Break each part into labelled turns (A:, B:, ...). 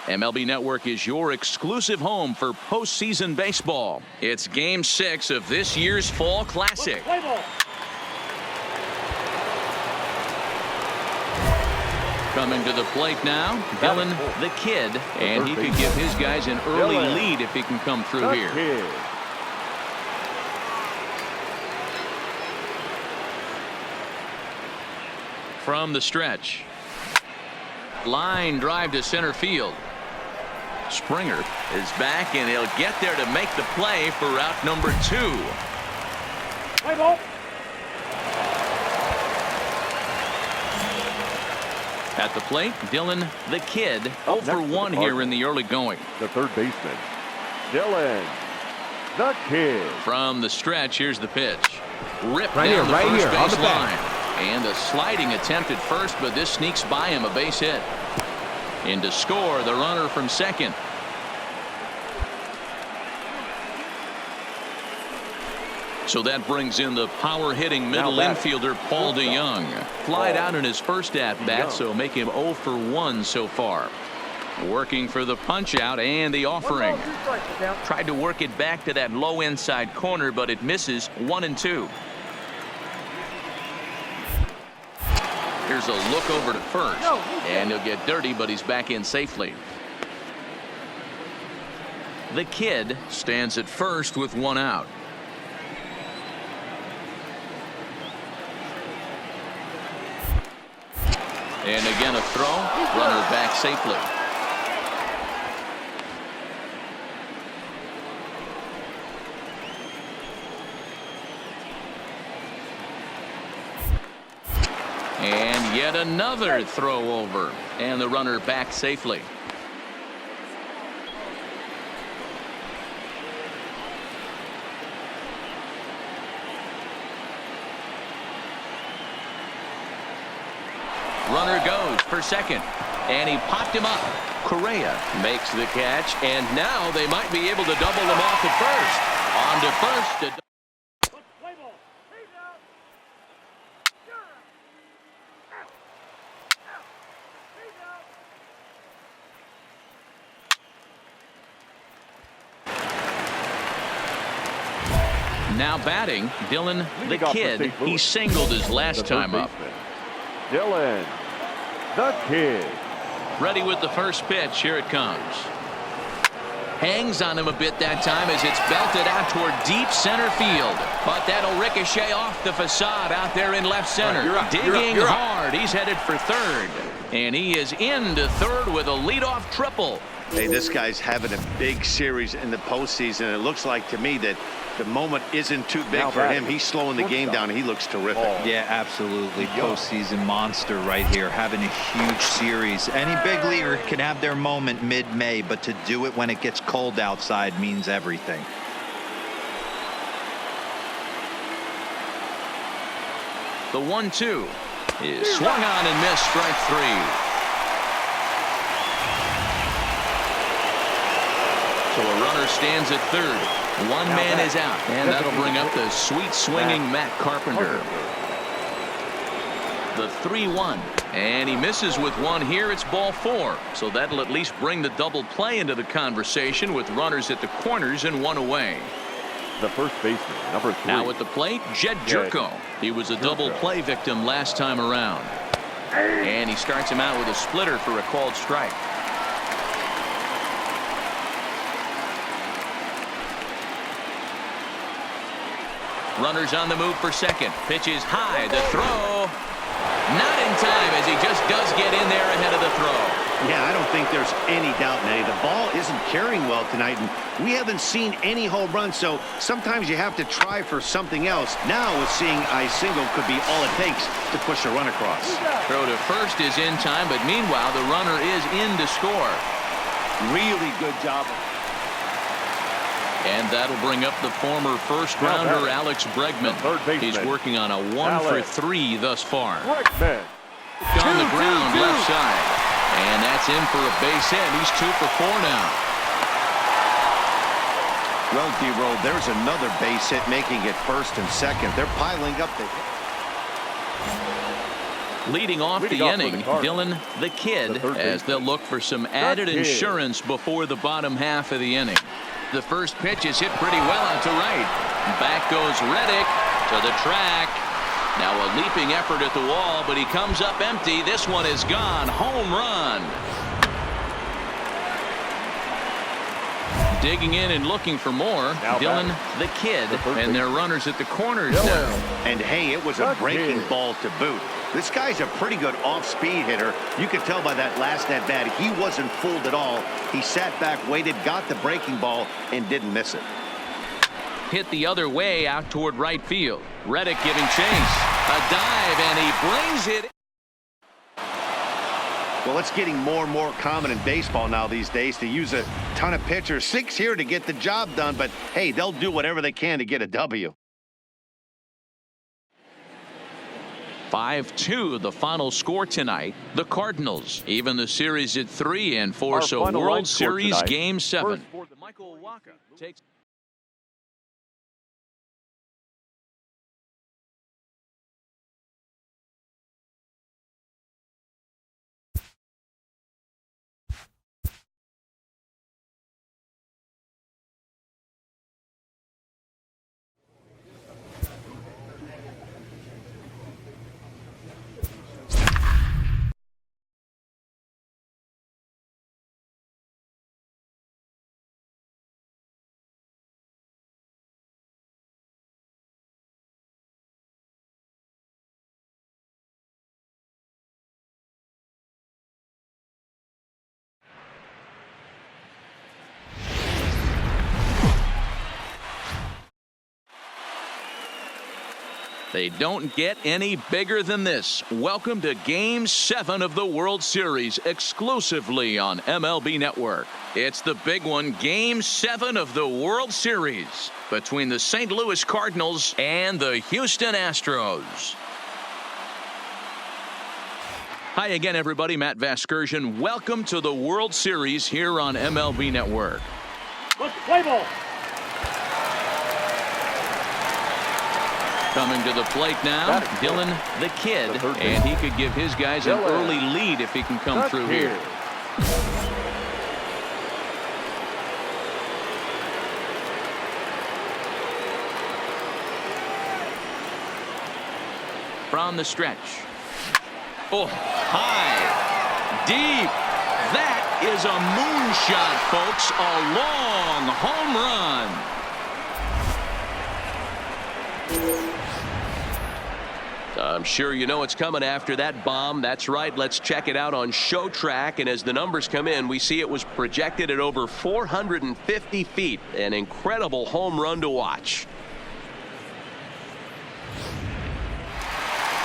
A: MLB Network is your exclusive home for postseason baseball. It's Game 6 of this year's Fall Classic. Coming to the plate now, Dylan the Kid, and he could give his guys an early lead if he can come through here. From the stretch. Line drive to center field. Springer is back, and he'll get there to make the play for route number 2. At the plate, Dylan the Kid, 0 for 1 here in the early going.
B: The third baseman, Dylan the Kid.
A: From the stretch, here's the pitch. Ripped down the first base line. And a sliding attempt at first, but this sneaks by him, a base hit. In to score, the runner from second. So that brings in the power-hitting middle infielder, Paul DeYoung. Flied out in his first at-bat, so make him 0 for 1 so far. Working for the punch-out and the offering. Tried to work it back to that low inside corner, but it misses. 1-2. Here's a look over to first, and he'll get dirty, but he's back in safely. The Kid stands at first with 1 out. And again a throw, runner back safely. And yet another throw over, and the runner back safely. Runner goes for second, and he popped him up. Correa makes the catch, and now they might be able to double him off at first. On to first. Now batting, Dylan the Kid. He singled his last time up.
B: Dylan the Kid.
A: Ready with the first pitch. Here it comes. Hangs on him a bit that time as it's belted out toward deep center field. But that'll ricochet off the facade out there in left center. Digging hard. He's headed for third. And he is into third with a leadoff triple.
C: Hey, this guy's having a big series in the postseason. It looks like to me that the moment isn't too big for him. He's slowing the game down. He looks terrific.
D: Yeah, absolutely. Postseason monster right here, having a huge series. Any big leaguer can have their moment mid-May, but to do it when it gets cold outside means everything.
A: The 1-2 is swung on and missed, strike 3. So a runner stands at third. One man is out, and that'll bring up the sweet swinging Matt Carpenter. The 3-1, and he misses with 1 here. It's ball 4, so that'll at least bring the double play into the conversation with runners at the corners and 1 away.
B: The first baseman, number 3.
A: Now at the plate, Jed Jerko. He was a double play victim last time around, and he starts him out with a splitter for a called strike. Runners on the move for second. Pitch is high. The throw. Not in time, as he just does get in there ahead of the throw.
C: Yeah, I don't think there's any doubt, Nettie. The ball isn't carrying well tonight, and we haven't seen any home runs, so sometimes you have to try for something else. Now, with seeing a single could be all it takes to push a run across.
A: Throw to first is in time, but meanwhile, the runner is in to score.
C: Really good job.
A: And that'll bring up the former first-rounder Alex Bregman. He's working on a 1 for 3 thus far. On the ground, left side. And that's in for a base hit. He's 2 for 4 now.
C: Well, D-Roll, there's another base hit, making it first and second. They're piling up the
A: Leading off the inning, Dylan the Kid, as they'll look for some added insurance before the bottom half of the inning. The first pitch is hit pretty well out to right. Back goes Reddick to the track. Now a leaping effort at the wall, but he comes up empty. This one is gone. Home run. Digging in and looking for more, Dylan the Kid, and their runners at the corners now.
C: And hey, it was a breaking ball to boot. This guy's a pretty good off-speed hitter. You could tell by that last at-bat he wasn't fooled at all. He sat back, waited, got the breaking ball, and didn't miss it.
A: Hit the other way out toward right field. Reddick giving chase. A dive, and he brings it.
C: Well, it's getting more and more common in baseball now these days to use a ton of pitchers. 6 here to get the job done, but hey, they'll do whatever they can to get a W.
A: 5-2 the final score tonight. The Cardinals even the series at 3-4, so World Series Game 7. Michael Waka takes. They don't get any bigger than this. Welcome to Game 7 of the World Series, exclusively on MLB Network. It's the big one, Game 7 of the World Series, between the St. Louis Cardinals and the Houston Astros. Hi again, everybody. Matt Vasgersian. Welcome to the World Series here on MLB Network.
B: Let's play ball.
A: Coming to the plate now, Dylan the Kid, and he could give his guys an early lead if he can come through here. From the stretch. Oh, high, deep. That is a moonshot, folks. A long home run. I'm sure you know it's coming after that bomb. That's right. Let's check it out on Show Track. And as the numbers come in, we see it was projected at over 450 feet. An incredible home run to watch.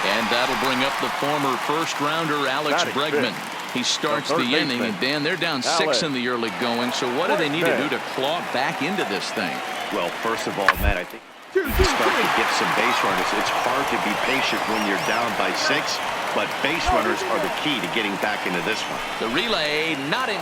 A: And that'll bring up the former first-rounder Alex Bregman. He starts the inning, and Dan, they're down 6 in the early going. So what do they need to do to claw back into this thing?
C: Well, first of all, Matt, I think you start to get some base runners. It's hard to be patient when you're down by 6, but base runners are the key to getting back into this one.
A: The relay not in.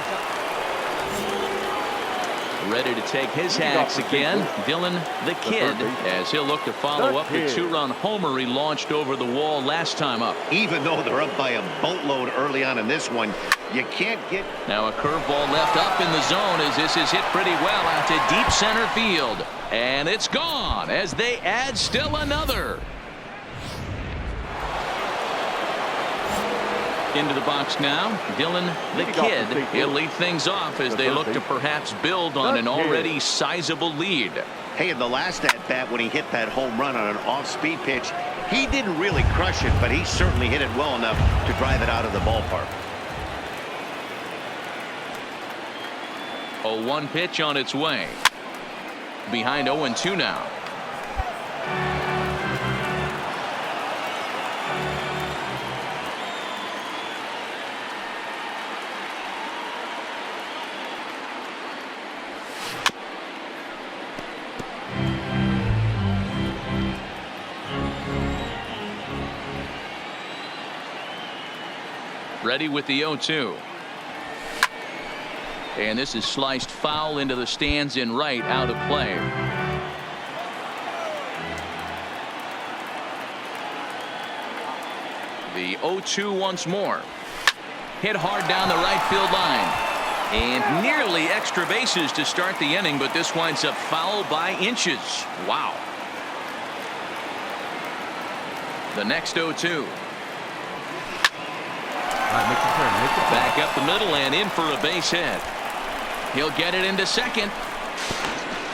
A: Ready to take his hacks again, Dylan the Kid, as he'll look to follow up the 2-run homer he launched over the wall last time up.
C: Even though they're up by a boatload early on in this one, you can't get.
A: Now a curveball left up in the zone as this is hit pretty well out to deep center field. And it's gone as they add still another. Into the box now, Dylan the Kid. He'll lead things off as they look to perhaps build on an already sizable lead.
C: Hey, in the last at-bat when he hit that home run on an off-speed pitch, he didn't really crush it, but he certainly hit it well enough to drive it out of the ballpark.
A: 0-1 pitch on its way. Behind 0-2 now. Ready with the 0-2. And this is sliced foul into the stands in right, out of play. The 0-2 once more. Hit hard down the right field line. And nearly extra bases to start the inning, but this winds up foul by inches. Wow. The next 0-2. Back up the middle and in for a base hit. He'll get it into second.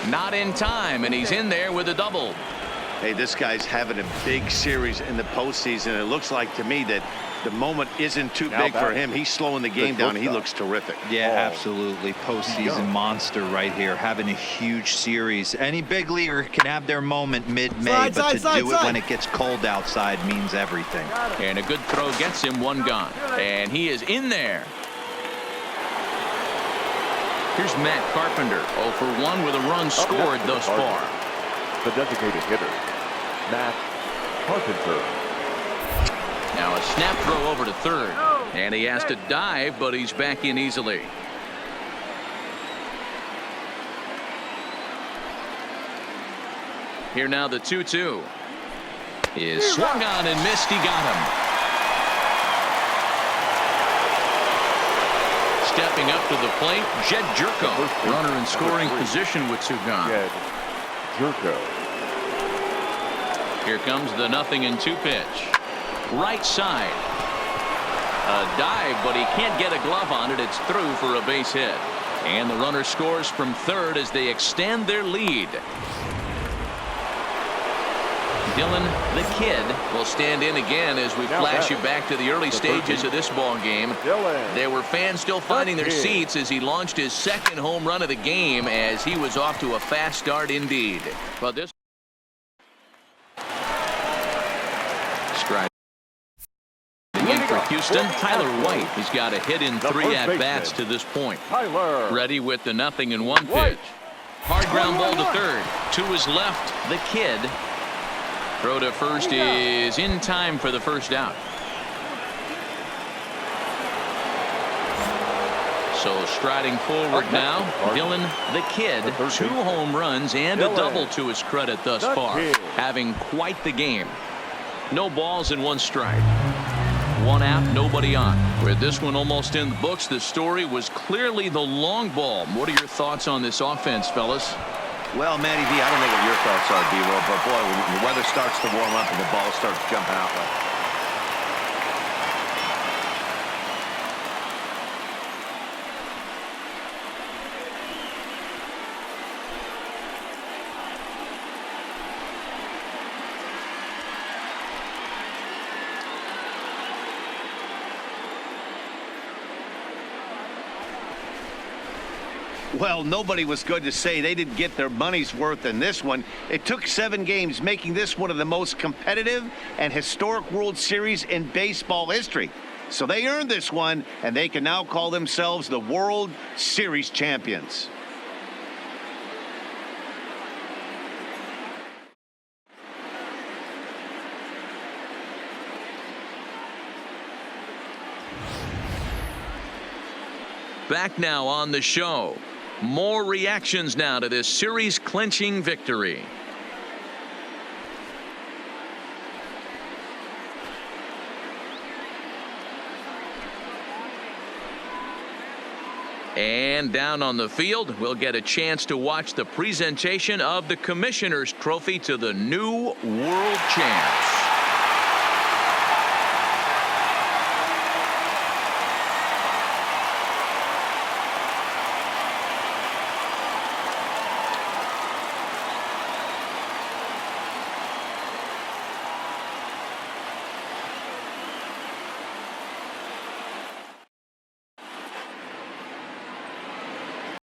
A: Not in time, and he's in there with a double.
C: Hey, this guy's having a big series in the postseason. It looks like to me that the moment isn't too big for him. He's slowing the game down. He looks terrific.
D: Yeah, absolutely. Postseason monster right here, having a huge series. Any big leaguer can have their moment mid-May, but to do it when it gets cold outside means everything.
A: And a good throw gets him one gone. And he is in there. Here's Matt Carpenter, 0 for 1 with a run scored thus far.
B: The designated hitter, Matt Carpenter.
A: Now a snap throw over to third. And he has to dive, but he's back in easily. Here now the 2-2. Is swung on and missed. He got him. Stepping up to the plate, Jed Jerko. Runner in scoring position with two gone.
B: Jed Jerko.
A: Here comes the 0-2 pitch. Right side. A dive, but he can't get a glove on it. It's through for a base hit. And the runner scores from third as they extend their lead. Dylan the Kid will stand in again as we flash you back to the early stages of this ball game. There were fans still finding their seats as he launched his second home run of the game as he was off to a fast start indeed. But this strike in for Houston, Tyler White. He's got a hit in 3 at-bats to this point. Ready with the 0-1 pitch. Hard ground ball to third. To his left, the Kid. Throw to first is in time for the first out. So striding forward now, Dylan the Kid. 2 home runs and a double to his credit thus far. Having quite the game. No balls and 1 strike. 1 out, nobody on. With this one almost in the books, the story was clearly the long ball. What are your thoughts on this offense, fellas?
C: Well, Matty V, I don't know what your thoughts are, D-Roll, but boy, when the weather starts to warm up and the ball starts jumping out like Well, nobody was good to say they didn't get their money's worth in this one. It took 7 games, making this one of the most competitive and historic World Series in baseball history. So they earned this one, and they can now call themselves the World Series champions.
A: Back now on the show. More reactions now to this series clinching victory. And down on the field, we'll get a chance to watch the presentation of the Commissioner's Trophy to the new world champs.